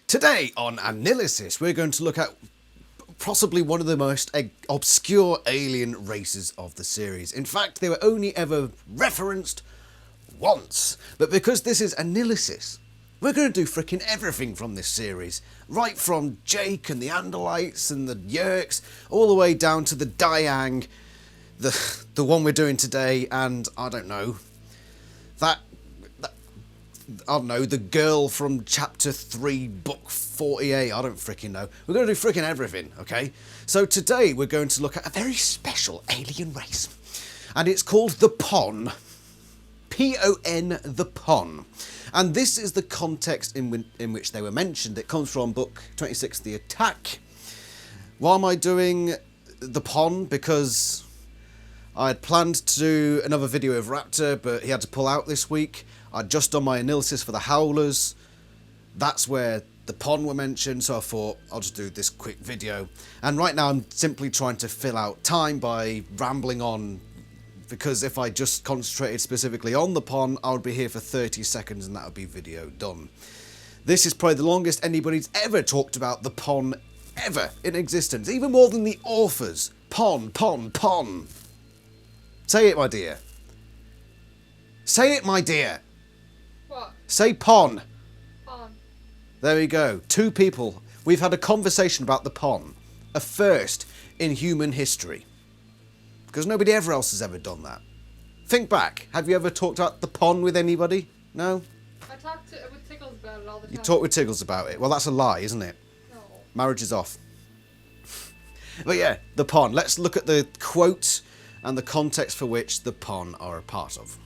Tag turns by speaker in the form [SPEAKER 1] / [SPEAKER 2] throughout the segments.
[SPEAKER 1] Today on AniLysis, we're going to look at possibly one of the most obscure alien races of the series. In fact, they were only ever referenced once. But because this is AniLysis, we're going to do frickin' everything from this series. Right from Jake and the Andalites and the Yerks, all the way down to the Diang, the one we're doing today, and I don't know, the girl from chapter 3, book 48, I don't frickin' know. We're going to do frickin' everything, okay? So today we're going to look at a very special alien race. And it's called the Pon. P-O-N, the Pon. And this is the context in which they were mentioned. It comes from book 26, The Attack. Why am I doing the Pon? Because I had planned to do another video of Raptor, but he had to pull out this week. I'd just done my AniLysis for the Howlers. That's where the Pon were mentioned, so I thought I'll just do this quick video. And right now I'm simply trying to fill out time by rambling on, because if I just concentrated specifically on the Pon, I would be here for 30 seconds and that would be video done. This is probably the longest anybody's ever talked about the Pon ever in existence, even more than the authors. Pon, Pon, Pon. Say it, my dear. Say it, my dear.
[SPEAKER 2] What?
[SPEAKER 1] Say Pon.
[SPEAKER 2] Pon.
[SPEAKER 1] There we go. Two people. We've had a conversation about the Pon. A first in human history. Because nobody ever else has ever done that. Think back. Have you ever talked about the Pon with anybody? No?
[SPEAKER 2] I talk with Tickles about it all the time.
[SPEAKER 1] You talk with Tiggles about it. Well, that's a lie, isn't it?
[SPEAKER 2] No.
[SPEAKER 1] Marriage is off. But yeah, the Pon. Let's look at the quote and the context for which the Pon are a part of.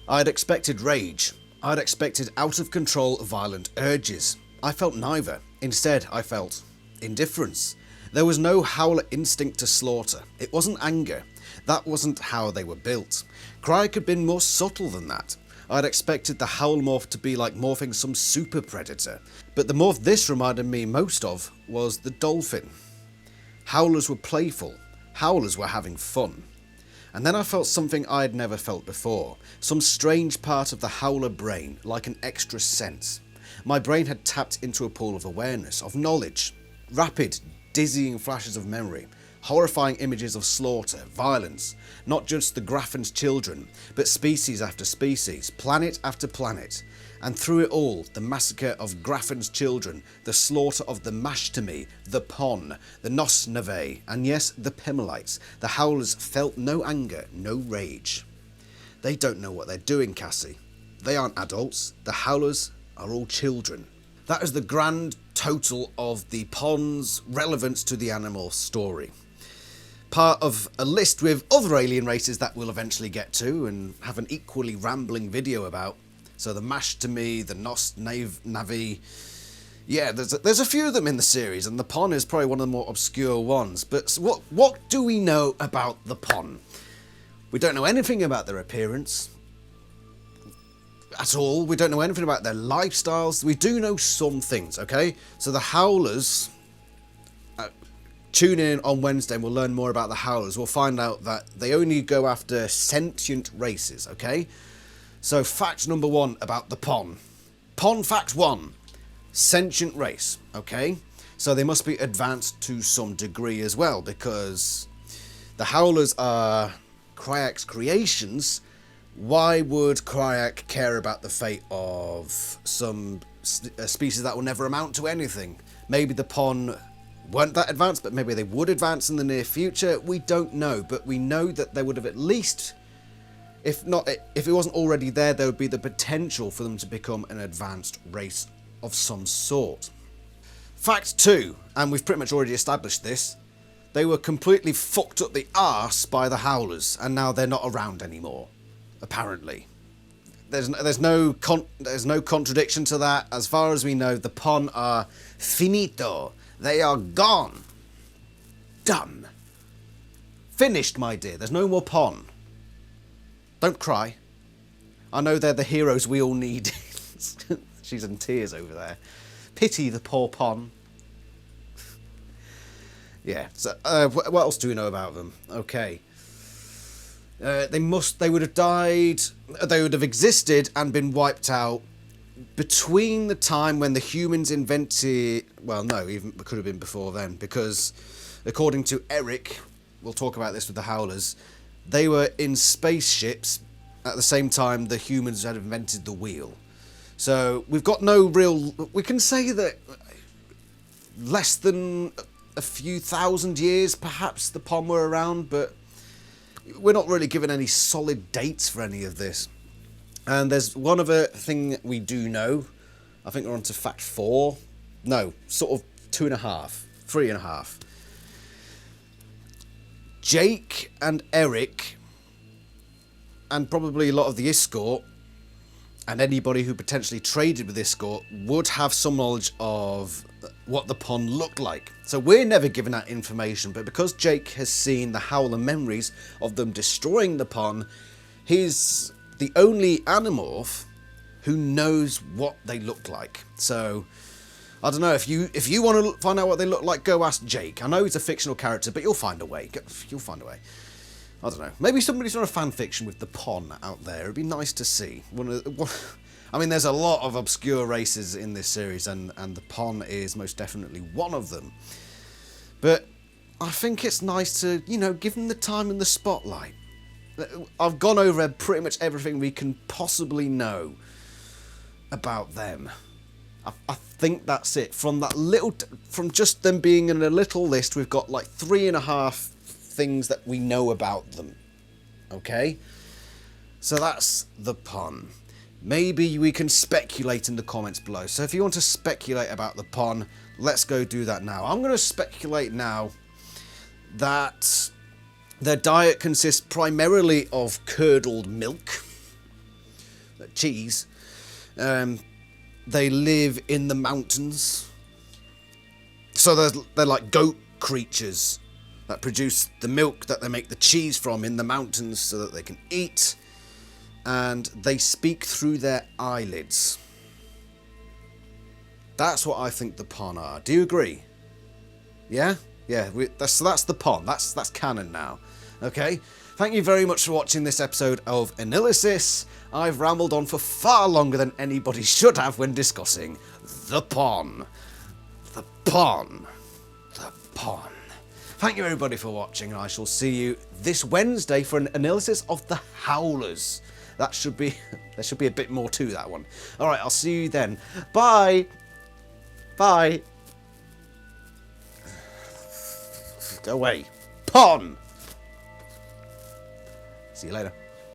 [SPEAKER 1] I had expected rage. I had expected out-of-control violent urges. I felt neither. Instead, I felt indifference. There was no howler instinct to slaughter. It wasn't anger. That wasn't how they were built. Cryak had been more subtle than that. I had expected the howl morph to be like morphing some super predator. But the morph this reminded me most of was the dolphin. Howlers were playful. Howlers were having fun. And then I felt something I had never felt before. Some strange part of the howler brain, like an extra sense. My brain had tapped into a pool of awareness, of knowledge. Rapid, dizzying flashes of memory. Horrifying images of slaughter, violence. Not just the Graffin's children, but species after species, planet after planet. And through it all, the massacre of Graffin's children, the slaughter of the Mashtami, the Pon, the Nosnave, and yes, the Pemalites. The Howlers felt no anger, no rage. They don't know what they're doing, Cassie. They aren't adults. The Howlers are all children. That is the grand total of the Pon's relevance to the Animorphs story. Part of a list with other alien races that we'll eventually get to and have an equally rambling video about. So the Mashtami, the Navi, yeah, there's a few of them in the series, and the Pon is probably one of the more obscure ones. But what do we know about the Pon? We don't know anything about their appearance at all. We don't know anything about their lifestyles. We do know some things, okay? So the Howlers, tune in on Wednesday and we'll learn more about the Howlers. We'll find out that they only go after sentient races, okay? So fact number one about the Pon. Pon fact one, sentient race, okay? So they must be advanced to some degree as well, because the Howlers are Cryak's creations. Why would Cryak care about the fate of some species that will never amount to anything? Maybe the Pon weren't that advanced, but maybe they would advance in the near future. We don't know, but we know that they would have at least, if it wasn't already there would be the potential for them to become an advanced race of some sort. Fact 2, and we've pretty much already established this, they were completely fucked up the arse by the Howlers, and now they're not around anymore, apparently. There's no contradiction to that. As far as we know, the Pon are finito. They are gone. Done. Finished, my dear. There's no more Pon. Don't cry. I know they're the heroes we all need. She's in tears over there. Pity the poor Pon. Yeah, so what else do we know about them? Okay. They would have died, they would have existed and been wiped out between the time when the humans invented... Well, no, even it could have been before then, because according to Eric, we'll talk about this with the Howlers, they were in spaceships at the same time the humans had invented the wheel. So we've got no real... We can say that less than a few thousand years, perhaps, the Pon were around, but we're not really given any solid dates for any of this. And there's one other thing we do know. I think we're on to fact 4. No, sort of 2.5, 3.5. Jake and Eric, and probably a lot of the escort, and anybody who potentially traded with escort, would have some knowledge of what the Pon looked like. So we're never given that information, but because Jake has seen the Howler memories of them destroying the Pon, he's the only Animorph who knows what they look like. So I don't know, if you want to find out what they look like, go ask Jake. I know he's a fictional character, but you'll find a way. You'll find a way. I don't know. Maybe somebody's done a fan fiction with the Pon out there. It'd be nice to see. I mean, there's a lot of obscure races in this series, and the Pon is most definitely one of them. But I think it's nice to, you know, give them the time and the spotlight. I've gone over pretty much everything we can possibly know about them. I think that's it. From that little, from just them being in a little list, we've got like 3.5 things that we know about them. Okay? So that's the Pon. Maybe we can speculate in the comments below. So if you want to speculate about the Pon, let's go do that now. I'm going to speculate now that their diet consists primarily of curdled milk, cheese. They live in the mountains. So they're like goat creatures that produce the milk that they make the cheese from in the mountains so that they can eat. And they speak through their eyelids. That's what I think the Pon are. Do you agree? Yeah? Yeah, that's the Pon. That's canon now. Okay? Thank you very much for watching this episode of AniLysis. I've rambled on for far longer than anybody should have when discussing the Pon. The Pon. The Pon. Thank you everybody for watching, and I shall see you this Wednesday for an AniLysis of the Howlers. That should be, there should be a bit more to that one. Alright, I'll see you then. Bye! Bye! Go away. Pon! See you later.